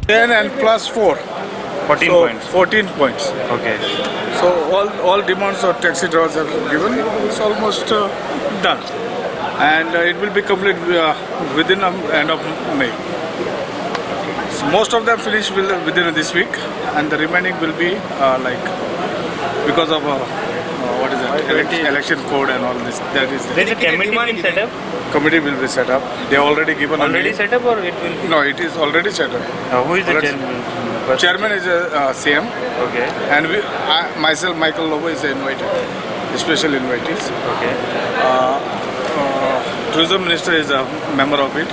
10 and plus 4. 14 So points. 14 points. Okay. So all demands of taxi drivers are given. It's almost done. And it will be complete within the end of May. So most of them finish within this week, and the remaining will be because of what is it? Election code and all this. That is There is a committee being set up. committee will be set up. They are already given. Already set up, or it will be? No, it is already set up. Who is the chairman? Chairman is CM, Okay. and myself, Michael Lobo, is the invited, special invitees. Okay. Tourism Minister is a member of it,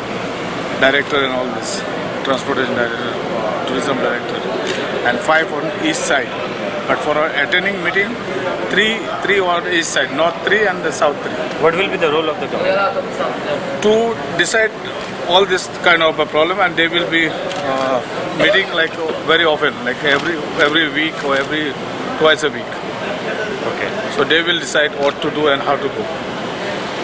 director and all this, transportation director, tourism director, and 5 on east side. But for our attending meeting, three on east side, north 3 and the south 3. What will be the role of the committee? To decide all this kind of a problem, and they will be meeting very often, like every week or twice a week. Okay. So they will decide what to do and how to go.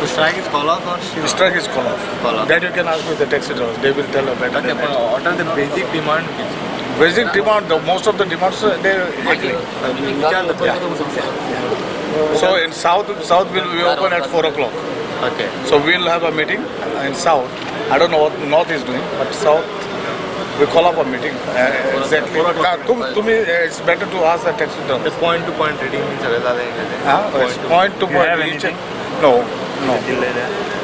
The strike is call off or The strike is call off. Call off. That you can ask with the taxi drivers. They will tell better. Okay, but what are the basic demand? Basic demand, most of the demands they agree. Which are the So in south will be open at 4 o'clock. Okay. So we'll have a meeting in south. I don't know what north is doing, but south we call up a meeting. Exactly. To me, it's better to ask the taxi The drivers. point to point reading means It's point to You have point. anything? No. Delhi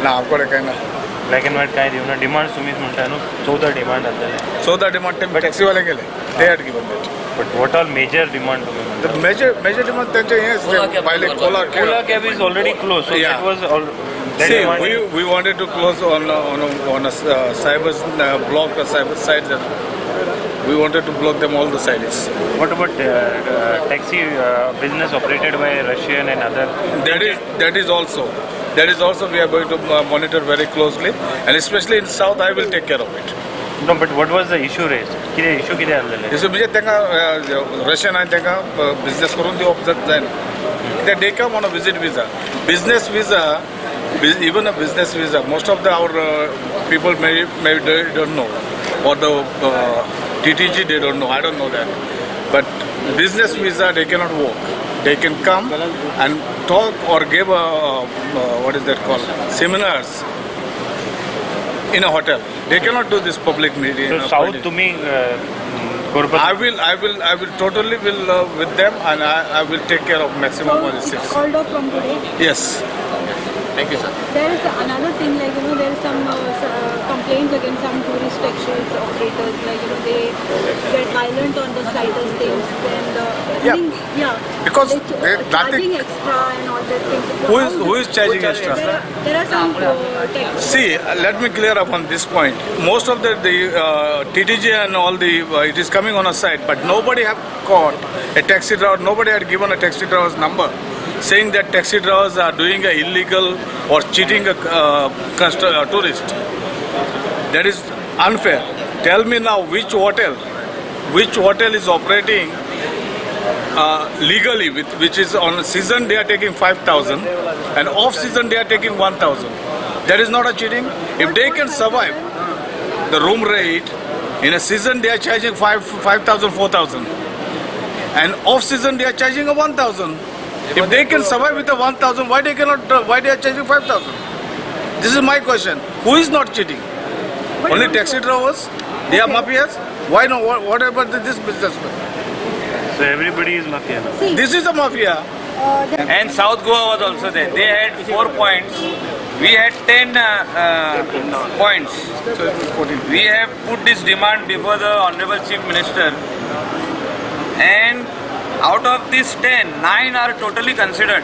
Nah, I've got a kind of. Black and white काय देऊ ना demand तुम्हीच म्हणताय ना 14 demand असलेले So the demand taxi wale gele. They had given that. But what all major demand तुम्ही म्हणता The major demand that is by Kolar Kola cab is already closed, so Yeah. that was all. That See, demand we wanted to close on a cyber block, a cyber side. We wanted to block them all the sides. What about taxi business operated by Russian and other? That is also we are going to monitor very closely, and especially in south, I will take care of it. No, but what was the issue raised? किती issue किती आलेले? जसं म्हणजे त्यांना Russian आणि त्यांना business करून दिवप जायना. They come on a visit visa, business visa, even a business visa. Most of our people may don't know, or the TTG they don't know. I don't know that, but business visa they cannot work. They can come and talk or give what is that called, seminars in a hotel. They cannot do this public meeting. So south तुम्ही I will totally with them, and I will take care of maximum So policies. it's called off from today. Yes. Thank you, sir. There is another thing, there is some complaints against some tourist taxi operators, they get violent on the slightest things, and Because they're nothing. charging extra and all that things. Who is charging extra? There are some taxis. See, let me clear up on this point. Most of the TTG and all it is coming on a side, but nobody have caught a taxi driver. Nobody had given a taxi driver's number, saying that taxi drivers are doing a illegal or cheating a tourist. That is unfair. Tell me now which hotel is operating legally, which is on season they are taking 5,000 and off season they are taking 1,000. That is not a cheating. If they can survive the room rate, in a season they are charging 5,000, 4,000, and off season they are charging a 1,000. If they can survive with a 1,000, why they are charging 5,000? This is my question. Who is not cheating? Only taxi drivers? They are mafias? Why no? What about this businessman? So everybody is mafia. See, This is a mafia. And South Goa was also there. They had 4 points. We had 10 points. So it was 14. We have put this demand before the Honorable Chief Minister. And out of these 10, 9 are totally considered.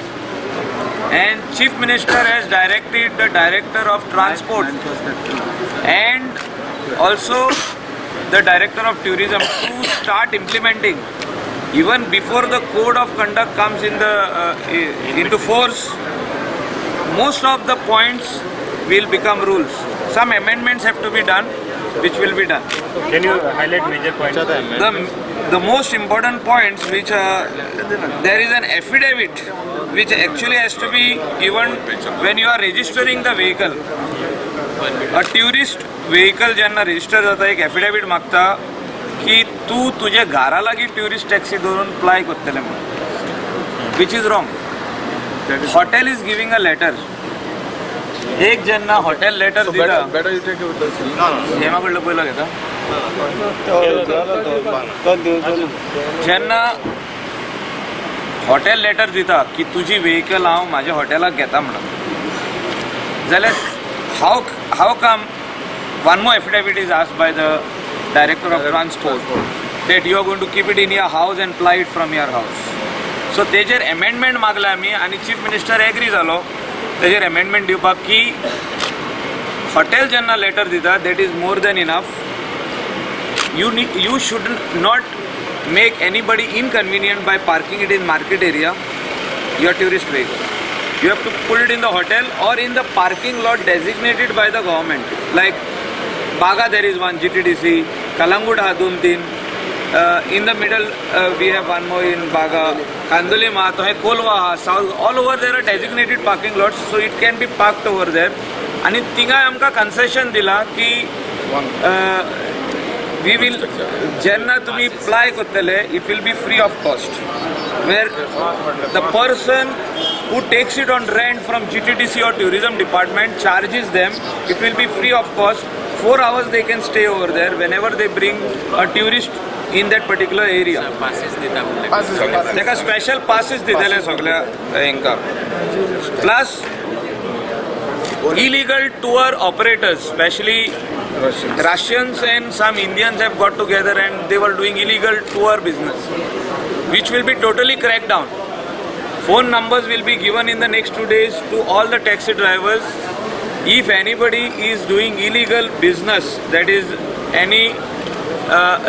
And Chief Minister has directed the Director of Transport and also the Director of Tourism to start implementing. Even before the code of conduct comes into force, most of the points will become rules. Some amendments have to be done, which will be done. Can you highlight major points? The most important points, which there is an affidavit which actually has to be given when you are registering the vehicle. A tourist vehicle ज्यांना register जाता एक affidavit मागता की तू तुझे घरा लागीं tourist taxi धरून फ्लाय करतले म्हणून, which is wrong. Hotel is giving a letter. एक जेन्ना हॉटेल लेटर दिता, better you take it with the हेमा कडलो पयलो घेता. जेन्ना हॉटेल लेटर दिता की तुजी व्हेकल हांव म्हाज्या हॉटेलाक घेता म्हणून, जाल्यार हाव कम one more affidavit is asked by the director of transport that you are going to keep it in your house and fly it from your house. So तेजेर amendment मागला आमी आनी चीफ मिनिस्टर एग्री जालो तेजेर amendment दिवपाक की hotel जेन्ना letter दिता that is more than enough. You should not make anybody inconvenient by parking it in market area, your tourist vehicle. You have to put it in the hotel or in the parking lot designated by the government. Like Baga there is one, GTDC, Kalangut ha 2-3. In the middle we have one more in Baga, Kanduli Mato hai, Kolwa ha, South, all over there are designated parking lots, so it can be parked over there. And tinga amka concession dila ki we will jenna tumi fly kottele, it will be free of cost, where the person who takes it on rent from GTDC or tourism department charges them, it will be free of cost. 4 hours they can stay over there whenever they bring a tourist in that particular area. Teka special passes didele sogल्या हेंका. Plus illegal tour operators, especially Russians and some Indians have got together and they were doing illegal tour business, which will be totally cracked down. Phone numbers will be given in the next 2 days to all the taxi drivers. If anybody is doing illegal business, that is any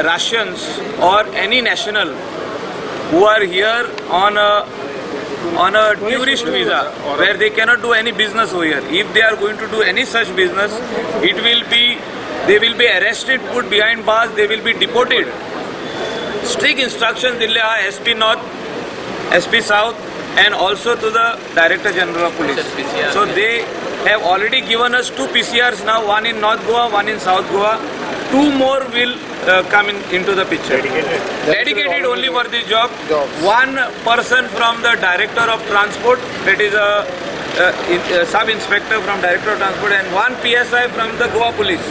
Russians or any national who are here on a tourist visa where they cannot do any business over here, if they are going to do any such business, they will be arrested, put behind bars, they will be deported. Strict instructions dille are SP North, SP South and also to the Director General of Police. So they have already given us 2 PCRs now, one in North Goa, one in South Goa. 2 more will come into the picture. Dedicated only for this job. One person from the Director of Transport, that is a sub-inspector from Director of Transport, and 1 PSI from the Goa Police.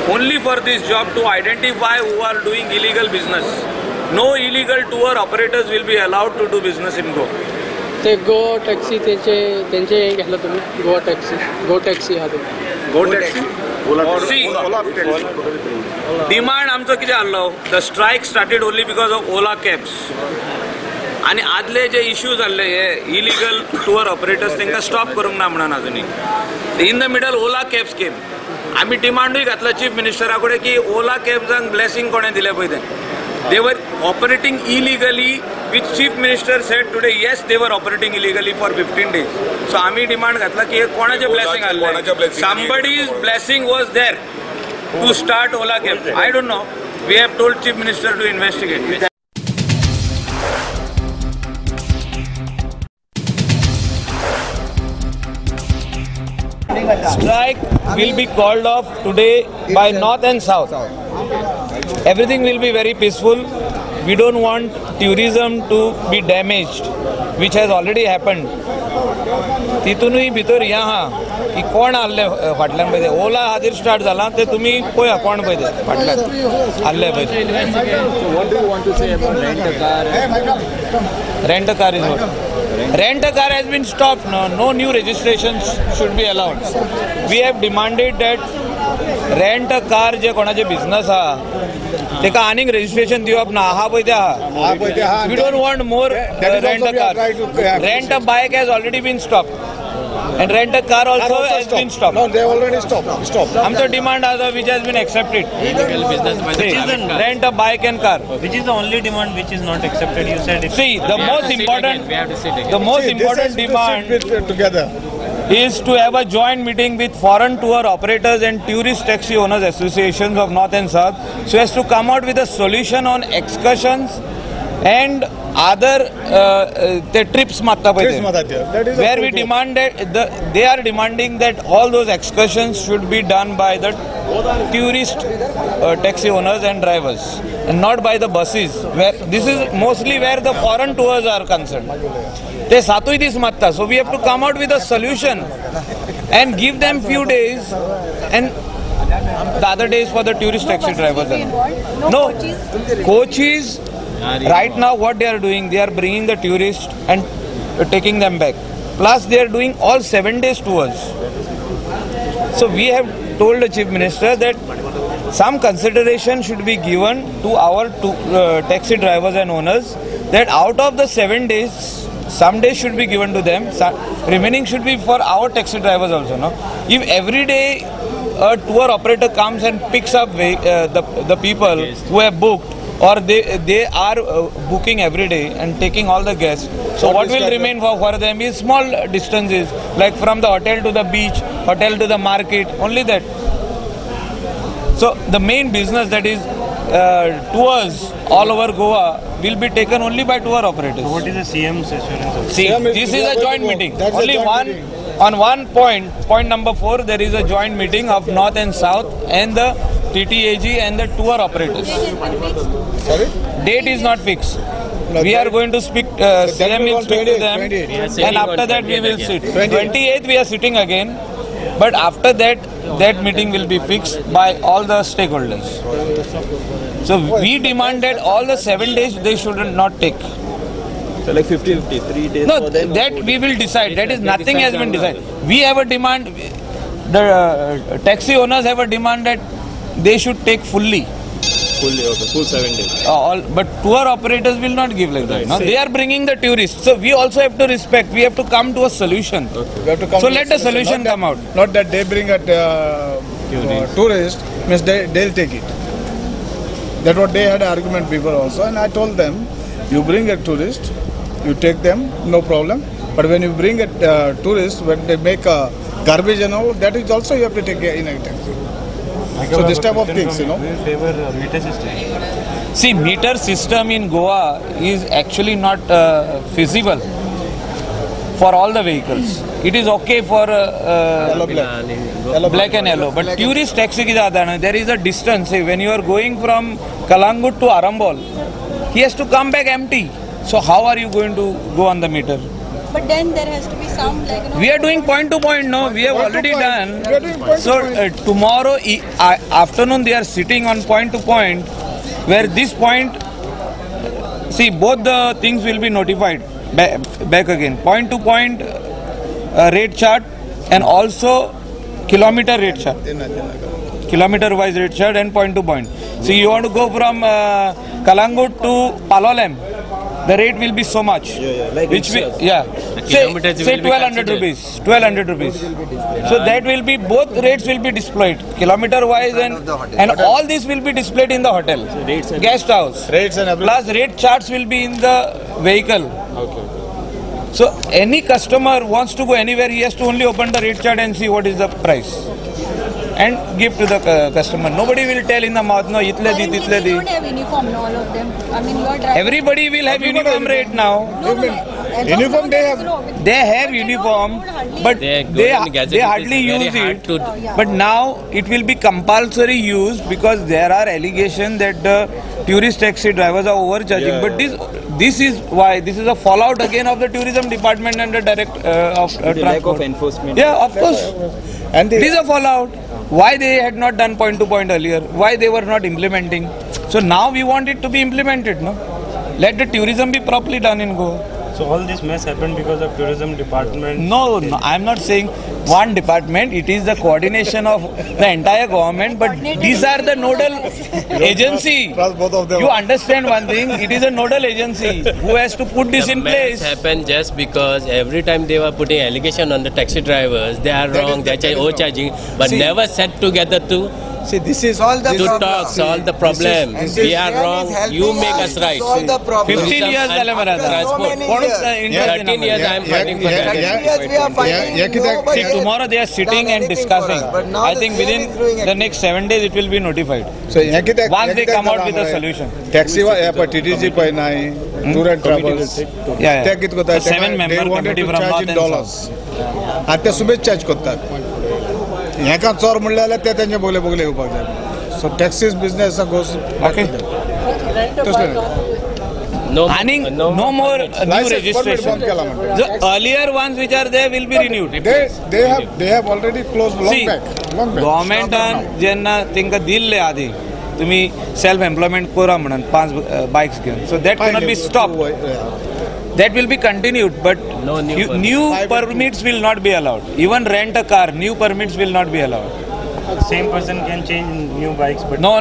Only for this job to identify who are doing illegal business. No illegal tour operators will be allowed to do business in Goa. ते गो taxi त्यांचे घेतलं तुम्ही गो taxi हा तुम्ही Go taxi. Demand आमचो कितें आहलो, the strike started only because of Ola cabs आनी आदले जे इश्यूज आहले हे इलिगल टूर ऑपरेटर्स तांकां स्टॉप करूंक ना म्हणून आजुनी in the middle Ola cabs came. आमी डिमांडूय घातला चीफ मिनिस्टरा कडेन की ओला कॅब्सांक ब्लेसिंग कोणें दिलें पळय तें, they were operating illegally, which chief minister said today yes they were operating illegally for 15 days. So आम्ही डिमांड घातला की कोणाचे ब्लेसिंग आले, somebody's blessing was there to start Ola cab. I don't know, we have told chief minister to investigate. Strike will be called off today by North and South. Everything will be very peaceful. We don't want tourism to be damaged, which has already happened. तितूनय भितर या हा की कोण आल्ले फाटल्यान पळय ओला हातीर start जाला ते तुमी पळया कोण पळय ते फाटल्यान आल्ले पळय. Rent a car is what? Rent a car has been stopped. No new registrations should be allowed. We have demanded that rent a car जे कोणाचे business हा तेका आनीक registration दिवप ना आहा पळय ते आहा. We don't want more rent a car. Rent a bike has already been stopped. And rent a car also has been stopped. No, they already stopped. आमचो demand also which has been accepted. Illegal business by the Rent a bike and car. Which is the only demand which is not accepted? You said it. See, the most important demand together is to have a joint meeting with foreign tour operators and tourist taxi owners associations of North and South so as to come out with a solution on excursions and other the trips where we demanded they are demanding that all those excursions should be done by the tourist taxi owners and drivers, and not by the buses. Where this is mostly where the foreign tours are concerned. They satui this matta, so we have to come out with a solution and give them few days, and the other days for the tourist taxi drivers. No, coaches. Right now, what they are doing, they are bringing the tourists and taking them back. Plus, they are doing all 7 days tours. So we have told the Chief Minister that some consideration should be given to our taxi drivers and owners, that out of the 7 days, some days should be given to them, remaining should be for our taxi drivers also. No? If every day a tour operator comes and picks up the people who have booked, or they are booking every day and taking all the guests. So what will remain for them is small distances, like from the hotel to the beach, hotel to the market, only that. So the main business, that is tours all over Goa, will be taken only by tour operators. So what is the CM's assurance? See, this is a joint meeting. Only on one point number 4, there is a joint meeting of North and South and the TTAG and the tour operators. Sorry? Date is not fixed. We are going to speak, CM will speak to them, and after that we will sit. 28th we are sitting again, but after that meeting will be fixed by all the stakeholders. So we demand that all the 7 days they should not take. So like 50-50, 3 days No, for them. that we will decide. That is nothing has been decided. We have a demand, the taxi owners have a demand that they should take fully. Full 7 days. But tour operators will not give like that. No? They are bringing the tourists. So we also have to respect. We have to come to a solution. We have to come So to let the solution come out. Not that they bring a tourist, means they'll take it. That's what they had an argument before also. And I told them, you bring a tourist, you take them, no problem. But when you bring a tourist, when they make a garbage and all, that is also you have to take in a taxi. So this type of things, you know. We favor meter system. See, meter system in Goa is actually not feasible for all the vehicles. It is okay for black and yellow. But tourist taxi ki zyada na, there is a distance. Say, when you are going from Kalangut to Arambol, he has to come back empty. So how are you going to go on the meter? But then there has to be some, like, you know. We are doing point to point, no? We have already done. We are doing point to So point. tomorrow afternoon they are sitting on point to point, where this point, see, both the things will be notified back again. Point to point rate chart and also kilometer rate chart. Kilometer wise rate chart and point to point. So you want to go from Kalangut to Palolem, the rate will be so much. Like Which rickshaws. say kilometers will be 1200 considered. rupees. 1200 rupees. So that will be, both rates will be displayed, kilometer wise, and all this will be displayed in the hotel, rates and guest house. Rates and everything. Plus rate charts will be in the vehicle. So any customer wants to go anywhere, he has to only open the rate chart and see what is the price and give to the customer. Nobody will tell in the mouth, no, itle di, Currently, title they di. don't have uniform, no, all of them. I mean, you are driving. Everybody will have uniform rate now. No, no, as of Uniform now, they there have. is no. They have But they uniform, don't hardly- but They they gazette hardly is very use hard it. to- But now it will be compulsory used, because there are allegations that the tourist taxi drivers are overcharging. But this is why, this is a fallout again of the tourism department and the direct of The lack transport. of enforcement. Yeah, of course. And This is a fallout. Why they had not done point to point earlier? Why they were not implementing? So now we want it to be implemented, no? Let the tourism be properly done in Goa. So all this mess happened because of tourism department. No, I'm not saying one department. It is the coordination of the entire government. But these are the nodal agency. Trust both of them. You understand one thing? It is a nodal agency who has to put this in Mess place. happened just because every time they were putting allegation on the taxi drivers, they are wrong, they are overcharging, but See, never sat together to See, this is all the talk, solve the problem. We are wrong, you make us right. Solve the problem. 15 years After झाले मला आता. so many कोण years. interest देणार 13 years मला? I am fighting for that. 13 years we are fighting. Nobody See, tomorrow they are sitting done and anything discussing. for us. But now I the think CM within is doing the next 7 days it will be notified. So Once they come out with a solution. Taxi TTG pay nahi, tour and travels. Yeah, Take it kota. 7 member They wanted committee to from charge North in and dollars. Ate subet charge kota. हेका चोर म्हणले जाल्यार ते तेंचे Bogle बोगले येवपाक जाय so taxis business goes Okay. No, आणि no more new License, registration. permit बंद केला म्हणते. The earlier ones which are there will be renewed. they have already closed long See, back. गव्हर्मेंटान जेन्ना तांकां दिल्ले आदी तुम्ही सेल्फ एम्प्लॉयमेंट करा म्हणून 5 बायक्स घेवन so that cannot be stop that will be continued but No new new permits will not be allowed. Even rent a car, new permits will not be allowed. Same person can change new bikes, but No,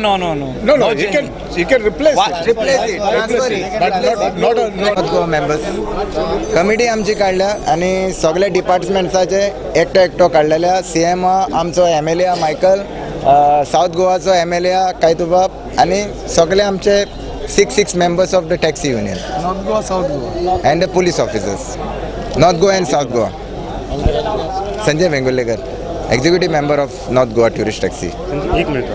He can replace What? it. Replace it, transfer it. But not go members. Committee आमची काढल्या आणि सगळे डिपार्टमेंट्साचे एकटो काढलेल्या CM आमचो MLA Michael south गोवाचो MLA कायतुबाब आणि सगळे आमचे 6 members of the taxi union. North Goa, South Goa. And the police officers. North Goa and South Goa. Sanjay Vengulekar, executive member of North Goa Tourist Taxi. एक minute